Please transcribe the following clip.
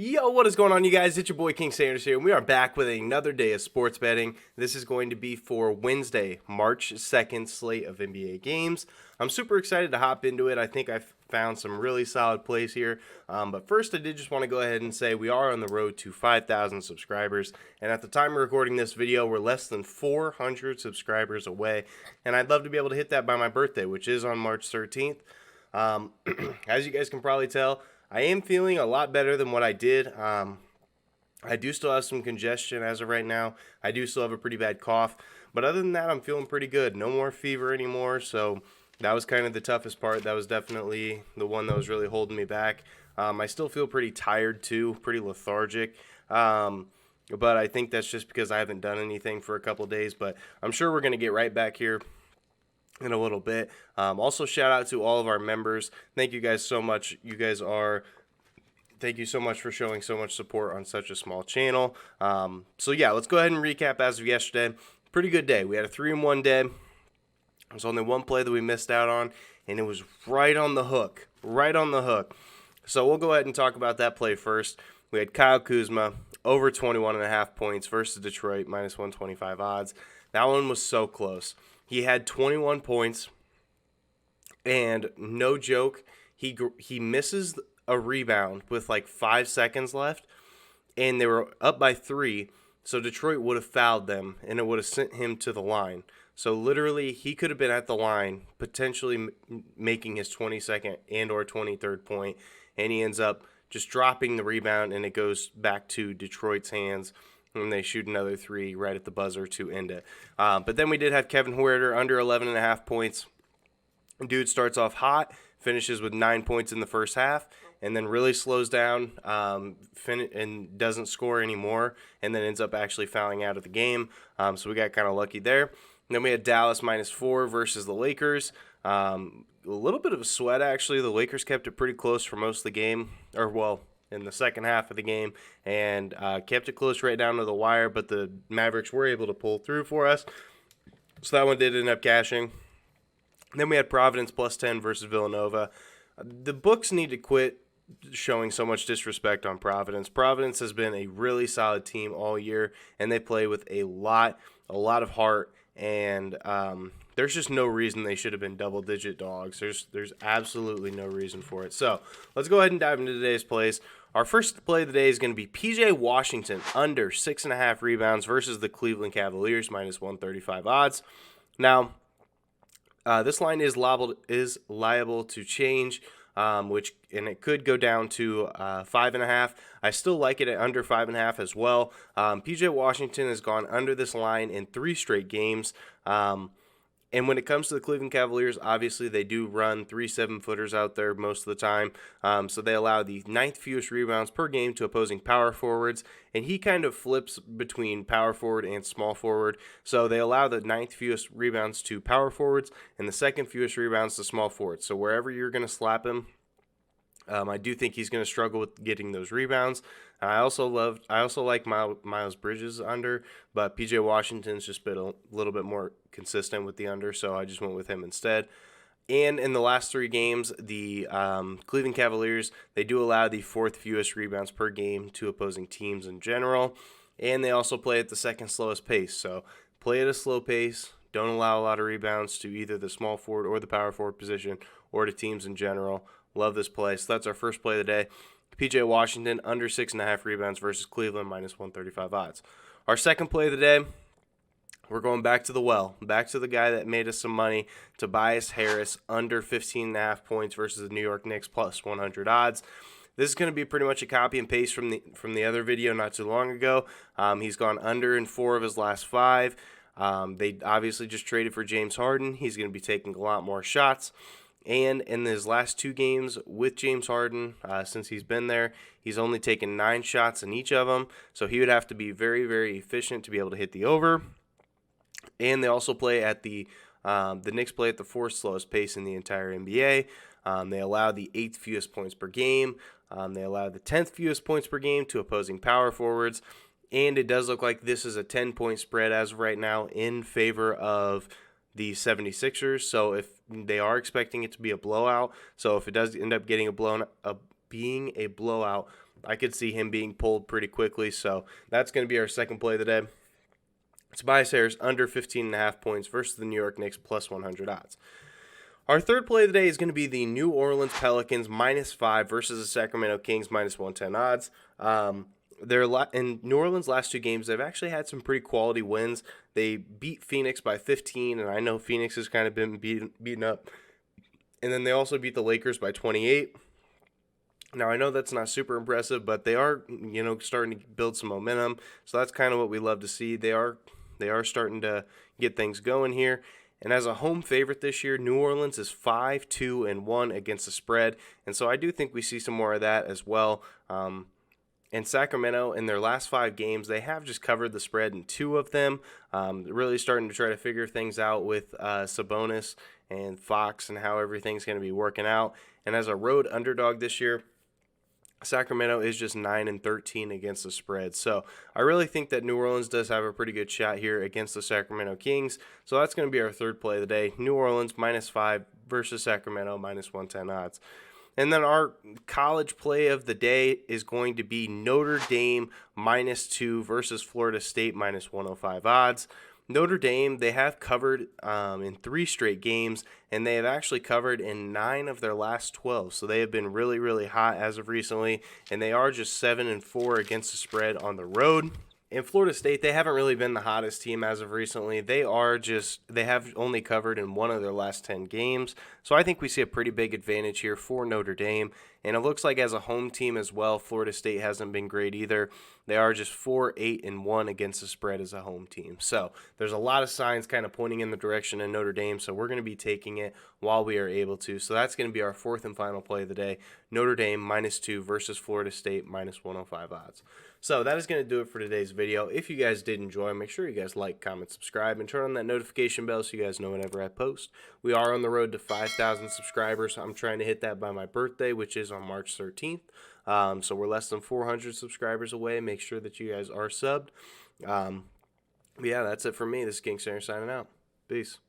Yo, what is going on, you guys? It's your boy King Sanders here, and we are back with another day of sports betting. This is going to be for Wednesday, March 2nd slate of NBA games. I'm super excited to hop into it. I think I've found some really solid plays here. But first, I did just want to go ahead and say we are on the road to 5,000 subscribers. And at the time of recording this video, we're less than 400 subscribers away. And I'd love to be able to hit that by my birthday, which is on March 13th. As you guys can probably tell, I am feeling a lot better than what I did. I do still have some congestion as of right now. I do still have a pretty bad cough. But other than that, I'm feeling pretty good. No more fever anymore. So that was kind of the toughest part. That was definitely the one that was really holding me back. I still feel pretty tired too, pretty lethargic. But I think that's just because I haven't done anything for a couple days. But I'm sure we're going to get right back here in a little bit. Also, shout out to all of our members. Thank you guys so much. Thank you so much for showing so much support on such a small channel. So yeah, let's go ahead and recap as of yesterday. Pretty good day. We had a 3-1 day. There's only one play that we missed out on, and it was right on the hook. Right on the hook. So we'll go ahead and talk about that play first. We had Kyle Kuzma over 21.5 points versus Detroit, minus 125 odds. That one was so close. He had 21 points, and no joke, he misses a rebound with like 5 seconds left, and they were up by 3, so Detroit would have fouled them, and it would have sent him to the line. So literally, he could have been at the line, potentially making his 22nd and or 23rd point, and he ends up just dropping the rebound, and it goes back to Detroit's hands. And they shoot another 3 right at the buzzer to end it. But then we did have Kevin Huerter under 11.5 points. Dude starts off hot, finishes with 9 points in the first half, and then really slows down and doesn't score anymore, and then ends up actually fouling out of the game. So we got kind of lucky there. And then we had Dallas minus 4 versus the Lakers. A little bit of a sweat, actually. The Lakers kept it pretty close for most of the game, in the second half of the game, and kept it close right down to the wire, but the Mavericks were able to pull through for us. So that one did end up cashing. Then we had Providence plus 10 versus Villanova. The books need to quit showing so much disrespect on Providence. Providence has been a really solid team all year, and they play with a lot of heart, and there's just no reason they should have been double-digit dogs. There's absolutely no reason for it. So let's go ahead and dive into today's plays. Our first play of the day is going to be P.J. Washington under 6.5 rebounds versus the Cleveland Cavaliers, minus 135 odds. Now, this line is liable to change, and it could go down to 5.5. I still like it at under 5.5 as well. P.J. Washington has gone under this line in 3 straight games. And when it comes to the Cleveland Cavaliers, obviously they do run 3 7-footers out there most of the time. So they allow the 9th fewest rebounds per game to opposing power forwards. And he kind of flips between power forward and small forward. So they allow the 9th fewest rebounds to power forwards and the 2nd fewest rebounds to small forwards. So wherever you're going to slap him, I do think he's going to struggle with getting those rebounds. I also like Miles Bridges under, but PJ Washington's just been a little bit more consistent with the under, so I just went with him instead. And in the last 3 games, the Cleveland Cavaliers, they do allow the 4th fewest rebounds per game to opposing teams in general, and they also play at the 2nd slowest pace. So play at a slow pace. Don't allow a lot of rebounds to either the small forward or the power forward position or to teams in general. Love this play. So that's our first play of the day. P.J. Washington under 6.5 rebounds versus Cleveland, minus 135 odds. Our second play of the day, we're going back to the well. Back to the guy that made us some money, Tobias Harris, under 15.5 points versus the New York Knicks, plus 100 odds. This is going to be pretty much a copy and paste from the other video not too long ago. He's gone under in 4 of his last 5. They obviously just traded for James Harden. He's going to be taking a lot more shots. And in his last 2 games with James Harden, since he's been there, he's only taken 9 shots in each of them. So he would have to be very, very efficient to be able to hit the over. And they also play at the Knicks play at the 4th slowest pace in the entire NBA. They allow the 8th fewest points per game. They allow the 10th fewest points per game to opposing power forwards. And it does look like this is a 10-point spread as of right now in favor of the 76ers. So if they are expecting it to be a blowout, so if it does end up being a blowout, I could see him being pulled pretty quickly. So that's going to be our second play of the day. Tobias Harris under 15.5 points versus the New York Knicks plus 100 odds. Our third play of the day is going to be the New Orleans Pelicans -5 versus the Sacramento Kings -110 odds. They're in New Orleans' last two games, they've actually had some pretty quality wins. They beat Phoenix by 15, and I know Phoenix has kind of been beaten up. And then they also beat the Lakers by 28. Now, I know that's not super impressive, but they are, starting to build some momentum. So that's kind of what we love to see. They are starting to get things going here. And as a home favorite this year, New Orleans is 5-2-1 against the spread. And so I do think we see some more of that as well. And Sacramento, in their last 5 games, they have just covered the spread in 2 of them. Really starting to try to figure things out with Sabonis and Fox and how everything's going to be working out. And as a road underdog this year, Sacramento is just 9-13 against the spread. So I really think that New Orleans does have a pretty good shot here against the Sacramento Kings. So that's going to be our third play of the day. New Orleans -5 versus Sacramento -110 odds. And then our college play of the day is going to be Notre Dame -2 versus Florida State -105 odds. Notre Dame, they have covered in 3 straight games, and they have actually covered in 9 of their last 12. So they have been really, really hot as of recently, and they are just 7-4 against the spread on the road. In Florida State, they haven't really been the hottest team as of recently. They have only covered in 1 of their last 10 games. So I think we see a pretty big advantage here for Notre Dame. And it looks like as a home team as well, Florida State hasn't been great either. They are just 4-8-1 against the spread as a home team. So there's a lot of signs kind of pointing in the direction of Notre Dame. So we're going to be taking it while we are able to. So that's going to be our fourth and final play of the day. Notre Dame -2 versus Florida State -105 odds. So that is going to do it for today's video. If you guys did enjoy, make sure you guys like, comment, subscribe, and turn on that notification bell so you guys know whenever I post. We are on the road to 5,000 subscribers. I'm trying to hit that by my birthday, which is on March 13th. So we're less than 400 subscribers away. Make sure that you guys are subbed. Yeah, that's it for me. This is King Center signing out. Peace.